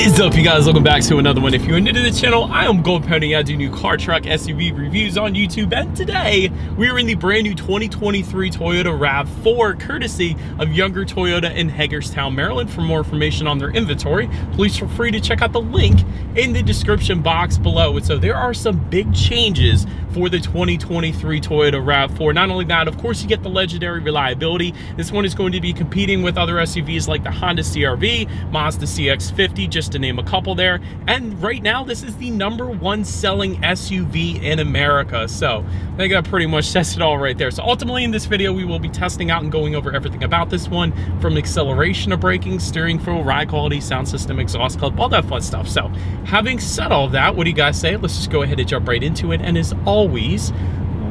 What is up, you guys? Welcome back to another one. If you're new to the channel, I am Gold Pony. I do new car, truck, SUV reviews on YouTube, and today we are in the brand new 2023 Toyota RAV4, courtesy of Younger Toyota in Hagerstown, Maryland. For more information on their inventory, please feel free to check out the link in the description box below. And so there are some big changes for the 2023 Toyota RAV4. Not only that, of course, you get the legendary reliability. This one is going to be competing with other SUVs like the Honda CR-V, Mazda CX-50, just to name a couple there. And right now, this is the #1 selling SUV in America. So I think that pretty much says it all right there. So ultimately in this video, we will be testing out and going over everything about this one, from acceleration to braking, steering feel, ride quality, sound system, exhaust clip, all that fun stuff. So having said all of that, what do you guys say? Let's just go ahead and jump right into it. And as always,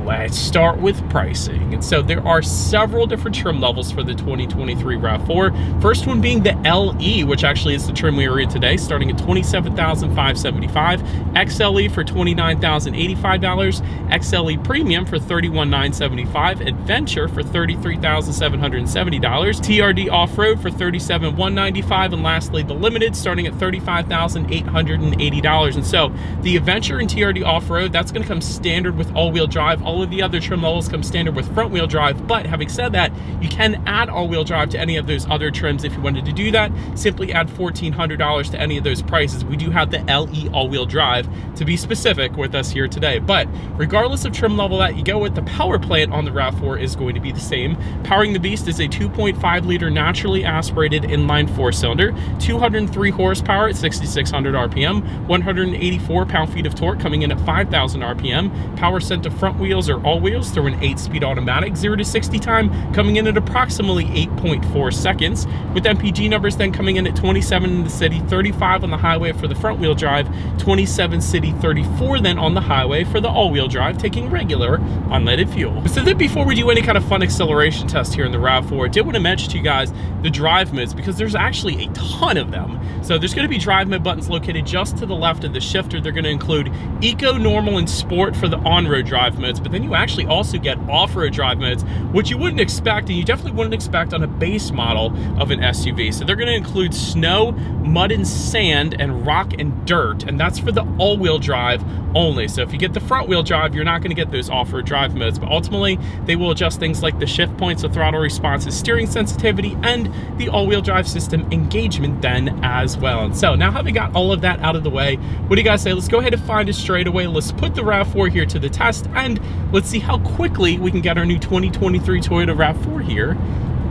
let's start with pricing. And so there are several different trim levels for the 2023 RAV4. First one being the LE, which actually is the trim we are in today, starting at $27,575. XLE for $29,085. XLE Premium for $31,975. Adventure for $33,770. TRD Off-Road for $37,195. And lastly, the Limited, starting at $35,880. And so the Adventure and TRD Off-Road, that's going to come standard with all-wheel drive. All of the other trim levels come standard with front-wheel drive, but having said that, you can add all-wheel drive to any of those other trims if you wanted to do that. Simply add $1,400 to any of those prices. We do have the LE all-wheel drive, to be specific, with us here today. But regardless of trim level that you go with, the power plant on the RAV4 is going to be the same. Powering the beast is a 2.5-liter naturally aspirated inline 4-cylinder, 203 horsepower at 6,600 RPM, 184 pound-feet of torque coming in at 5,000 RPM. Power sent to front wheels or all wheels through an 8-speed automatic. 0 to 60 time coming in at approximately 8.4 seconds, with MPG numbers then coming in at 27 in the city, 35 on the highway for the front wheel drive, 27 city, 34 then on the highway for the all-wheel drive, taking regular unleaded fuel. So then before we do any kind of fun acceleration test here in the RAV4, I did want to mention to you guys the drive modes, because there's actually a ton of them. So there's going to be drive mode buttons located just to the left of the shifter. They're going to include Eco, Normal, and Sport for the on-road drive modes, but then you actually also get off-road drive modes, which you wouldn't expect, and you definitely wouldn't expect on a base model of an SUV. So they're going to include snow, mud and sand, and rock and dirt, and that's for the all-wheel drive only. So if you get the front-wheel drive, you're not going to get those off-road drive modes, but ultimately they will adjust things like the shift points, the throttle responses, steering sensitivity, and the all-wheel drive system engagement then as well. And so now having got all of that out of the way, what do you guys say? Let's go ahead and find a straightaway. Let's put the RAV4 here to the test, and let's see how quickly we can get our new 2023 Toyota RAV4 here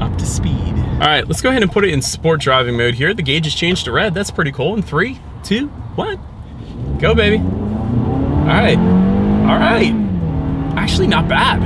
up to speed. All right, let's go ahead and put it in sport driving mode here. The gauge has changed to red. That's pretty cool. In 3, 2, 1, go, baby. All right. All right. Actually, not bad.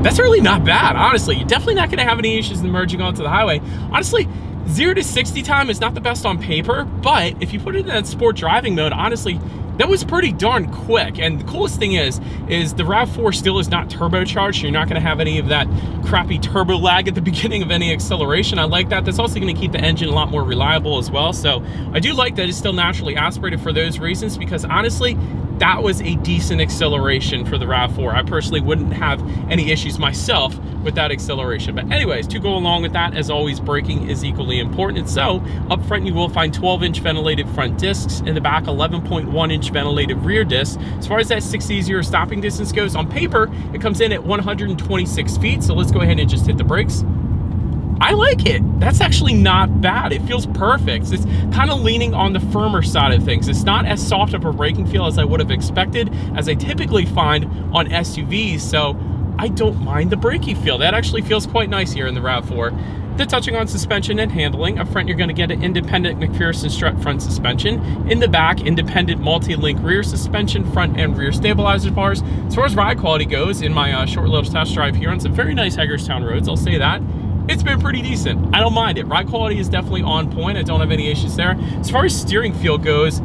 That's really not bad, honestly. You're definitely not going to have any issues in merging onto the highway. Honestly, 0 to 60 time is not the best on paper, but if you put it in that sport driving mode, honestly, that was pretty darn quick. And the coolest thing is the RAV4 still is not turbocharged, so you're not going to have any of that crappy turbo lag at the beginning of any acceleration. I like that. That's also going to keep the engine a lot more reliable as well. So I do like that it's still naturally aspirated for those reasons, because honestly, that was a decent acceleration for the RAV4. I personally wouldn't have any issues myself with that acceleration. But anyways, to go along with that, as always, braking is equally important. And so up front, you will find 12-inch ventilated front discs. In the back, 11.1-inch ventilated rear discs. As far as that 6E0 stopping distance goes, on paper, it comes in at 126 feet. So let's go ahead and just hit the brakes. I like it. That's actually not bad. It feels perfect. It's kind of leaning on the firmer side of things. It's not as soft of a braking feel as I would have expected, as I typically find on SUVs, so I don't mind the braking feel. That actually feels quite nice here in the RAV4. Then touching on suspension and handling, up front you're going to get an independent McPherson strut front suspension. In the back, independent multi-link rear suspension, front and rear stabilizer bars. As far as ride quality goes, in my short little test drive here on some very nice Hagerstown roads, I'll say that, it's been pretty decent. I don't mind it. Ride quality is definitely on point. I don't have any issues there. As far as steering feel goes,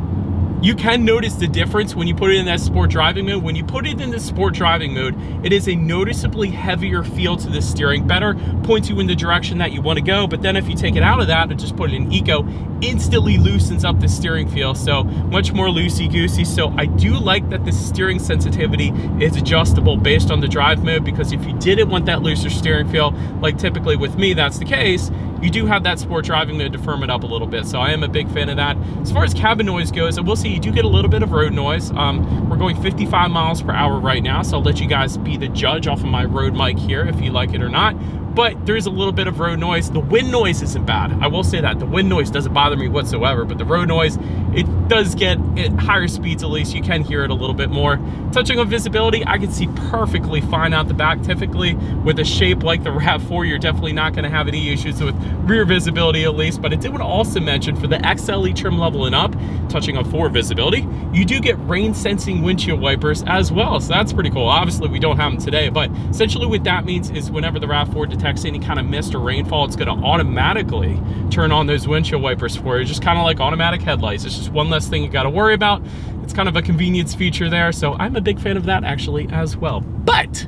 You can notice the difference when you put it in that sport driving mode. When you put it in the sport driving mode, it is a noticeably heavier feel to the steering. Better points you in the direction that you want to go. But then if you take it out of that and just put it in eco, instantly loosens up the steering feel. So much more loosey-goosey. So I do like that the steering sensitivity is adjustable based on the drive mode, because if you didn't want that looser steering feel, like typically with me that's the case, you do have that sport driving mode to firm it up a little bit. So I am a big fan of that. As far as cabin noise goes, I will say you do get a little bit of road noise. We're going 55 miles per hour right now, so I'll let you guys be the judge off of my road mic here if you like it or not. But there's a little bit of road noise. The wind noise isn't bad. I will say that. The wind noise doesn't bother me whatsoever, but the road noise, it does get at higher speeds at least. You can hear it a little bit more. Touching on visibility, I can see perfectly fine out the back. Typically, with a shape like the RAV4, you're definitely not gonna have any issues with rear visibility at least. But I did want to also mention for the XLE trim level and up, touching on forward visibility, you do get rain sensing windshield wipers as well. So that's pretty cool. Obviously, we don't have them today, but essentially what that means is whenever the RAV4 detects any kind of mist or rainfall, it's gonna automatically turn on those windshield wipers for you. Just kind of like automatic headlights. It's just one less thing you gotta worry about. It's kind of a convenience feature there. So I'm a big fan of that actually as well. But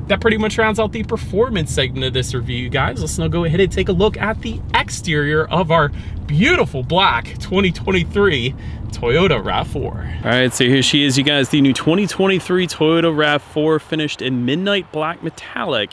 that pretty much rounds out the performance segment of this review, you guys. Let's now go ahead and take a look at the exterior of our beautiful black 2023 Toyota RAV4. All right, so here she is, you guys, the new 2023 Toyota RAV4 finished in midnight black metallic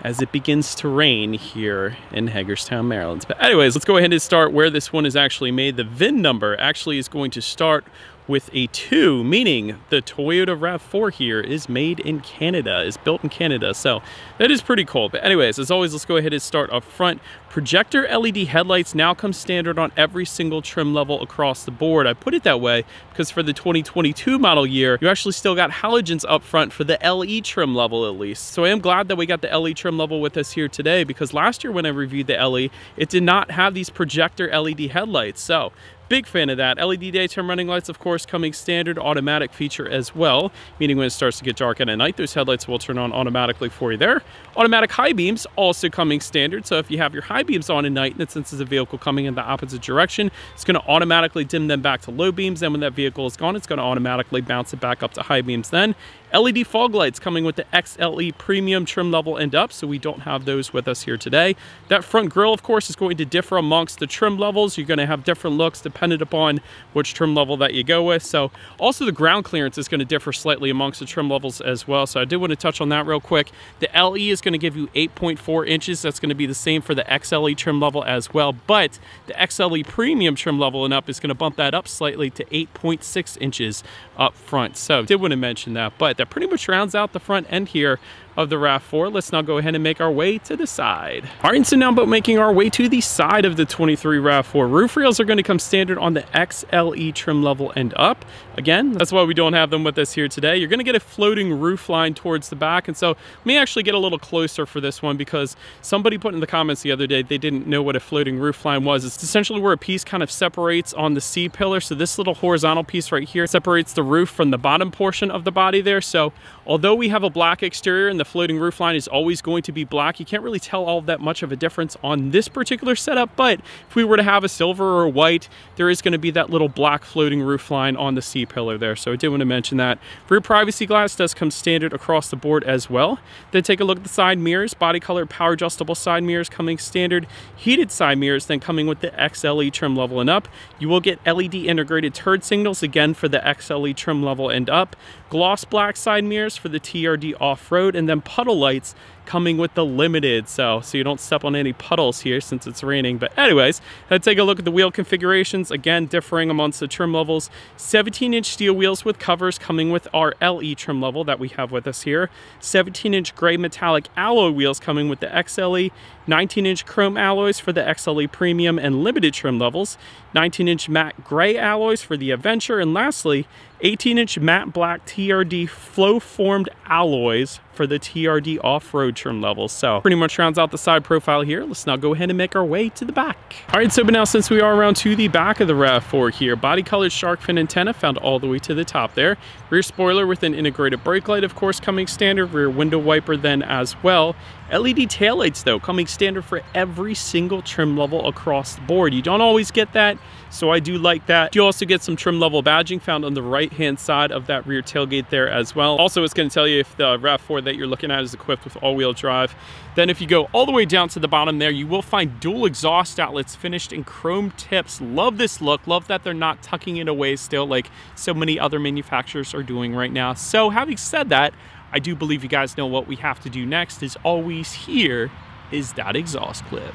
as it begins to rain here in Hagerstown, Maryland. But anyways, let's go ahead and start where this one is actually made. The VIN number actually is going to start with a 2, meaning the Toyota RAV4 here is made in Canada, is built in Canada. So that is pretty cool. But anyways, as always, let's go ahead and start up front. Projector LED headlights now come standard on every single trim level across the board. I put it that way because for the 2022 model year, you actually still got halogens up front for the LE trim level at least. So I am glad that we got the LE trim level with us here today, because last year when I reviewed the LE, it did not have these projector LED headlights. So big fan of that. LED daytime running lights, of course, coming standard, automatic feature as well, meaning when it starts to get dark at night, those headlights will turn on automatically for you there. Automatic high beams also coming standard. So if you have your high beams on at night and it senses a vehicle coming in the opposite direction, it's going to automatically dim them back to low beams. And when that vehicle is gone, it's going to automatically bounce it back up to high beams then. LED fog lights coming with the XLE premium trim level and up, so we don't have those with us here today. That front grille, of course, is going to differ amongst the trim levels. You're going to have different looks dependent upon which trim level that you go with. So also the ground clearance is going to differ slightly amongst the trim levels as well. So I did want to touch on that real quick. The LE is going to give you 8.4 inches. That's going to be the same for the XLE trim level as well. But the XLE premium trim level and up is going to bump that up slightly to 8.6 inches up front. So I did want to mention that, but that pretty much rounds out the front end here of the RAV4. Let's now go ahead and make our way to the side. All right, so now about making our way to the side of the 23 RAV4. Roof rails are going to come standard on the XLE trim level and up. Again, that's why we don't have them with us here today. You're going to get a floating roof line towards the back. And so let me actually get a little closer for this one, because somebody put in the comments the other day they didn't know what a floating roof line was. It's essentially where a piece kind of separates on the C-pillar. So this little horizontal piece right here separates the roof from the bottom portion of the body there. So although we have a black exterior and the floating roof line is always going to be black, you can't really tell all that much of a difference on this particular setup. But if we were to have a silver or a white, there is going to be that little black floating roof line on the C-pillar there. So I did want to mention that. Rear privacy glass does come standard across the board as well. Then take a look at the side mirrors. Body color power adjustable side mirrors coming standard. Heated side mirrors then coming with the XLE trim level and up. You will get LED integrated turn signals again for the XLE trim level and up. Gloss black side mirrors for the TRD off-road, and then puddle lights coming with the limited, so you don't step on any puddles here since it's raining. But anyways, let's take a look at the wheel configurations, again differing amongst the trim levels. 17-inch steel wheels with covers coming with our LE trim level that we have with us here. 17-inch gray metallic alloy wheels coming with the XLE. 19-inch chrome alloys for the XLE premium and limited trim levels. 19-inch matte gray alloys for the Adventure, and lastly 18-inch matte black TRD flow formed alloys for the TRD off-road trim levels. So pretty much rounds out the side profile here. Let's now go ahead and make our way to the back. All right, so but now since we are around to the back of the RAV4 here, body colored shark fin antenna found all the way to the top there. Rear spoiler with an integrated brake light, of course, coming standard. Rear window wiper then as well. LED taillights though coming standard for every single trim level across the board. You don't always get that So I do like that. You also get some trim level badging found on the right hand side of that rear tailgate there as well. Also, it's going to tell you if the RAV4 that you're looking at is equipped with all-wheel drive. Then if you go all the way down to the bottom there, you will find dual exhaust outlets finished in chrome tips. Love this look. Love that they're not tucking it away still like so many other manufacturers are doing right now. So having said that, I do believe you guys know what we have to do next. Is always here is that exhaust clip.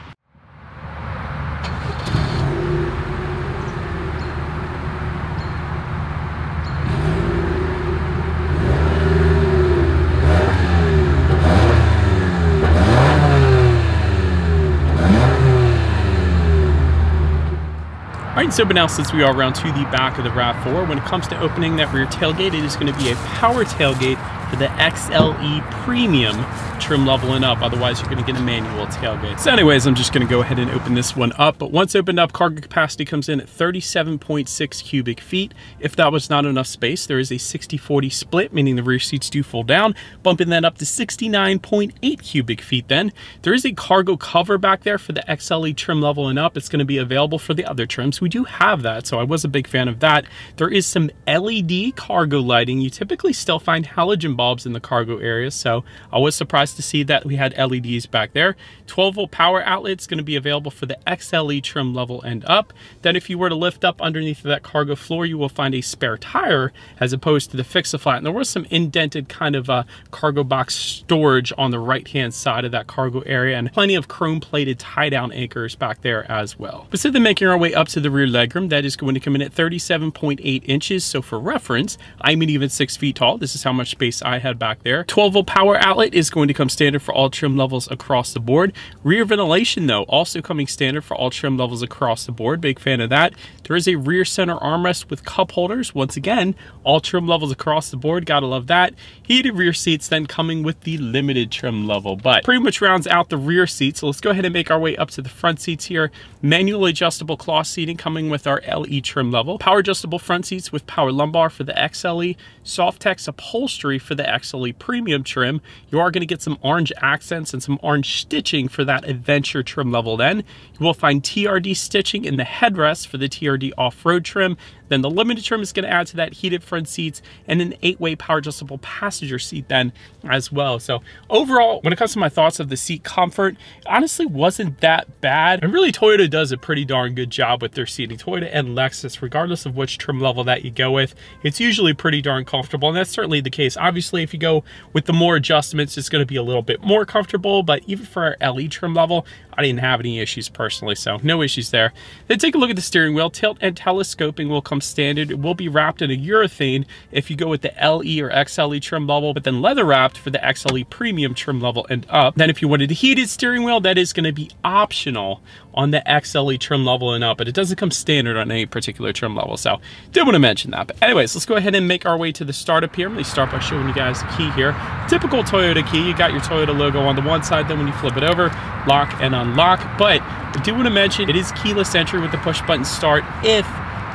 All right, so but now since we are around to the back of the RAV4, when it comes to opening that rear tailgate, it is going to be a power tailgate for the XLE Premium trim level and up. Otherwise, you're going to get a manual tailgate. So anyways, I'm just going to go ahead and open this one up. But once opened up, cargo capacity comes in at 37.6 cubic feet. If that was not enough space, there is a 60-40 split, meaning the rear seats do fold down, bumping that up to 69.8 cubic feet then. There is a cargo cover back there for the XLE trim level and up. It's going to be available for the other trims. We do have that, so I was a big fan of that. There is some LED cargo lighting. You typically still find halogen bulbs in the cargo area, so I was surprised to see that we had LEDs back there. 12-volt power outlet is going to be available for the XLE trim level and up. Then if you were to lift up underneath of that cargo floor, you will find a spare tire as opposed to the fix-a-flat. And there was some indented kind of cargo box storage on the right-hand side of that cargo area, and plenty of chrome-plated tie-down anchors back there as well. But so then making our way up to the rear legroom, that is going to come in at 37.8 inches. So for reference, I'm an even 6 feet tall. This is how much space I had back there. 12-volt power outlet is going to come standard for all trim levels across the board. Rear ventilation though, also coming standard for all trim levels across the board. Big fan of that. There is a rear center armrest with cup holders. Once again, all trim levels across the board. Gotta love that. Heated rear seats then coming with the limited trim level, but pretty much rounds out the rear seats. So let's go ahead and make our way up to the front seats here. Manually adjustable cloth seating coming with our LE trim level. Power adjustable front seats with power lumbar for the XLE. Softex upholstery for the XLE Premium trim. You are going to get some orange accents and some orange stitching for that Adventure trim level then. You will find TRD stitching in the headrest for the TRD off-road trim. Then the limited trim is going to add to that heated front seats and an 8-way power adjustable passenger seat then as well. So overall, when it comes to my thoughts of the seat comfort, honestly wasn't that bad. And really Toyota does a pretty darn good job with their seating. Toyota and Lexus, regardless of which trim level that you go with, it's usually pretty darn comfortable. And that's certainly the case. Obviously, if you go with the more adjustments, it's going to be a little bit more comfortable. But even for our LE trim level, I didn't have any issues personally, so no issues there. Then take a look at the steering wheel. Tilt and telescoping will come standard. It will be wrapped in a urethane if you go with the LE or XLE trim level, but then leather wrapped for the XLE Premium trim level and up. Then if you wanted a heated steering wheel, that is going to be optional on the XLE trim level and up, but it doesn't come standard on any particular trim level, so did want to mention that. But anyways, let's go ahead and make our way to the startup here. Let me start by showing you guys the key here. Typical Toyota key. You got your Toyota logo on the one side, then when you flip it over, lock and unlock. But I do want to mention it is keyless entry with the push button start if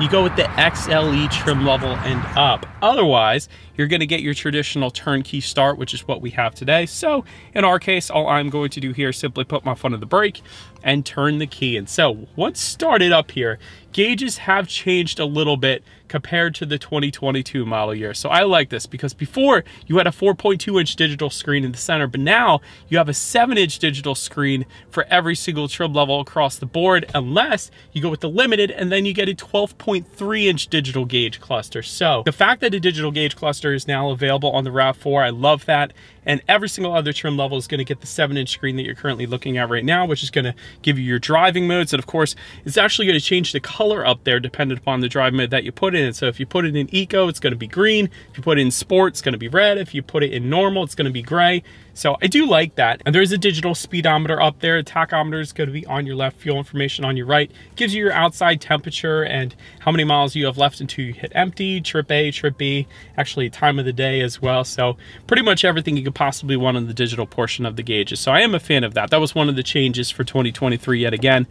you go with the XLE trim level and up. Otherwise, you're going to get your traditional turnkey start, which is what we have today. So in our case, all I'm going to do here is simply put my foot on the brake and turn the key. And so once started up here, gauges have changed a little bit compared to the 2022 model year. So I like this because before you had a 4.2-inch digital screen in the center, but now you have a 7-inch digital screen for every single trim level across the board, unless you go with the limited and then you get a 12.3-inch digital gauge cluster. So the fact that a digital gauge cluster is now available on the RAV4, I love that. And every single other trim level is going to get the 7-inch screen that you're currently looking at right now, which is going to give you your driving modes. And of course, it's actually going to change the color up there depending upon the drive mode that you put in. So if you put it in eco, it's going to be green. If you put it in sport, it's going to be red. If you put it in normal, it's going to be gray. So I do like that. And there's a digital speedometer up there. The tachometer is going to be on your left, fuel information on your right. It gives you your outside temperature and how many miles you have left until you hit empty, trip A, trip B, actually time of the day as well. So pretty much everything you could possibly want on the digital portion of the gauges. So I am a fan of that. That was one of the changes for 2022 2023 yet again.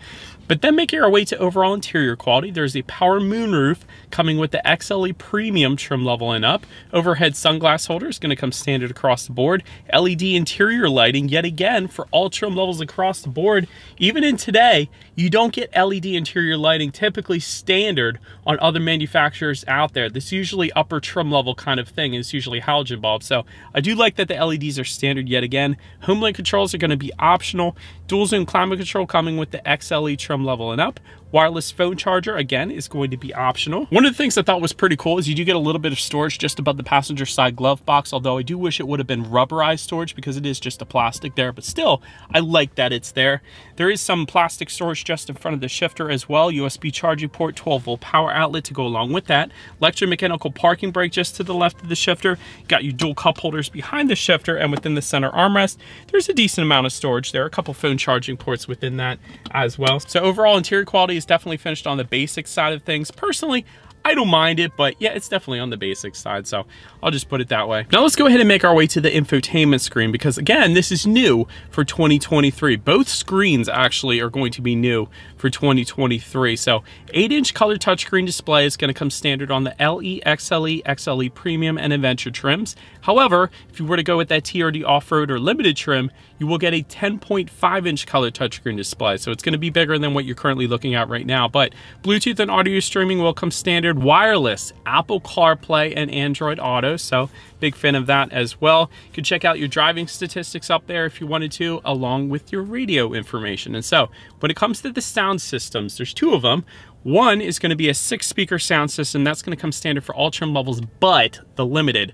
But then making our way to overall interior quality, there's a power moonroof coming with the XLE Premium trim level and up. Overhead sunglass holder is going to come standard across the board. LED interior lighting, yet again, for all trim levels across the board. Even in today, you don't get LED interior lighting typically standard on other manufacturers out there. This is usually upper trim level kind of thing, and it's usually halogen bulbs. So I do like that the LEDs are standard yet again. HomeLink controls are going to be optional. Dual zone climate control coming with the XLE trim level and up. Wireless phone charger, again, is going to be optional. One of the things I thought was pretty cool is you do get a little bit of storage just above the passenger side glove box, although I do wish it would have been rubberized storage because it is just a plastic there, but still, I like that it's there. There is some plastic storage just in front of the shifter as well. USB charging port, 12-volt power outlet to go along with that. Electromechanical parking brake just to the left of the shifter. Got your dual cup holders behind the shifter, and within the center armrest, there's a decent amount of storage there. A couple phone charging ports within that as well. So overall, interior quality is definitely finished on the basic side of things. Personally, I don't mind it, but yeah, it's definitely on the basic side, so I'll just put it that way. Now let's go ahead and make our way to the infotainment screen, because again, this is new for 2023. Both screens actually are going to be new for 2023. So 8-inch color touchscreen display is going to come standard on the LE, XLE, XLE Premium, and Adventure trims. However, if you were to go with that TRD Off-Road or Limited trim, you will get a 10.5-inch color touchscreen display. So it's going to be bigger than what you're currently looking at right now. But Bluetooth and audio streaming will come standard. Wireless, Apple CarPlay, and Android Auto. So big fan of that as well. You can check out your driving statistics up there if you wanted to, along with your radio information. And so when it comes to the sound systems, there's two of them. One is going to be a 6-speaker sound system. That's going to come standard for all trim levels, but the limited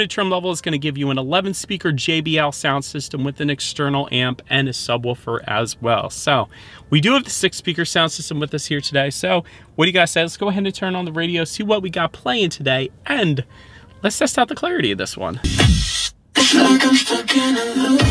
trim level is going to give you an 11-speaker JBL sound system with an external amp and a subwoofer as well. So we do have the 6-speaker sound system with us here today. So what do you guys say? Let's go ahead and turn on the radio, see what we got playing today, and let's test out the clarity of this one. It's like I'm stuck in a loop.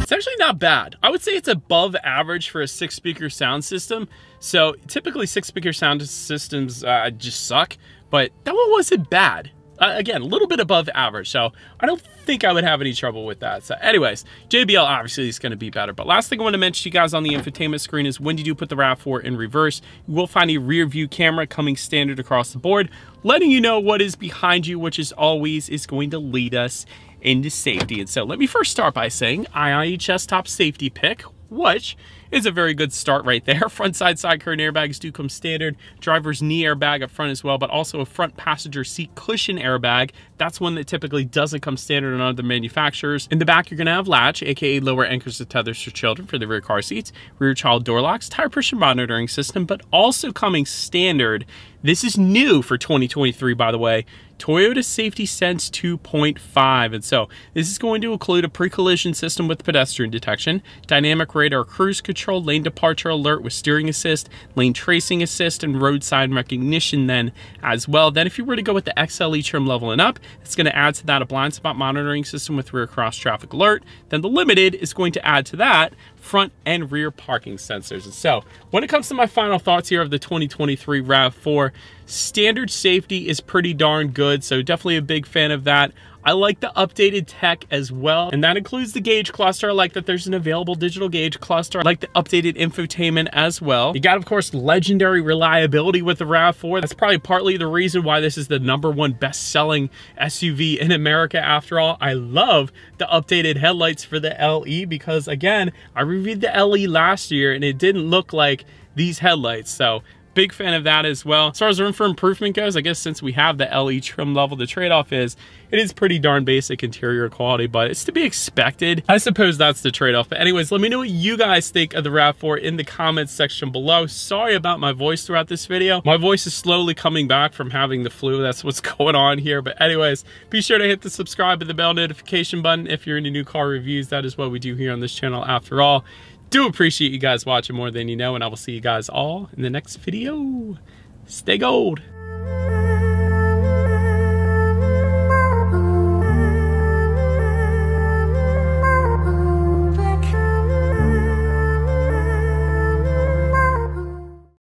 It's actually not bad. I would say it's above average for a 6-speaker sound system. So typically 6-speaker sound systems just suck, but that one wasn't bad. Again, a little bit above average, so I don't think I would have any trouble with that. So anyways, JBL obviously is going to be better. But last thing I want to mention to you guys on the infotainment screen is when you do put the RAV4 in reverse, you will find a rear view camera coming standard across the board, letting you know what is behind you, which is always going to lead us into safety. And so let me first start by saying IIHS top safety pick, which is a very good start right there. Front side curtain airbags do come standard. Driver's knee airbag up front as well, but also a front passenger seat cushion airbag. That's one that typically doesn't come standard on other manufacturers. In the back, you're gonna have latch, aka lower anchors to tethers for children for the rear car seats, rear child door locks, tire pressure monitoring system, but also coming standard. This is new for 2023, by the way, Toyota Safety Sense 2.5. And so this is going to include a pre-collision system with pedestrian detection, dynamic radar cruise control, lane departure alert with steering assist, lane tracing assist, and roadside recognition then as well. Then if you were to go with the XLE trim level and up, it's going to add to that a blind spot monitoring system with rear cross traffic alert. Then the Limited is going to add to that front and rear parking sensors. And so when it comes to my final thoughts here of the 2023 RAV4, standard safety is pretty darn good, so definitely a big fan of that. I like the updated tech as well, and that includes the gauge cluster. I like that there's an available digital gauge cluster. I like the updated infotainment as well. You got, of course, legendary reliability with the RAV4. That's probably partly the reason why this is the #1 best-selling SUV in America after all. I love the updated headlights for the LE because, again, I reviewed the LE last year and it didn't look like these headlights, so big fan of that as well. As far as room for improvement goes, I guess since we have the LE trim level, the trade-off is it is pretty darn basic interior quality, but it's to be expected. I suppose that's the trade-off. But anyways, let me know what you guys think of the RAV4 in the comments section below. Sorry about my voice throughout this video. My voice is slowly coming back from having the flu. That's what's going on here. But anyways, be sure to hit the subscribe and the bell notification button if you're into new car reviews. That is what we do here on this channel after all. Do appreciate you guys watching more than you know, and I will see you guys all in the next video. Stay gold.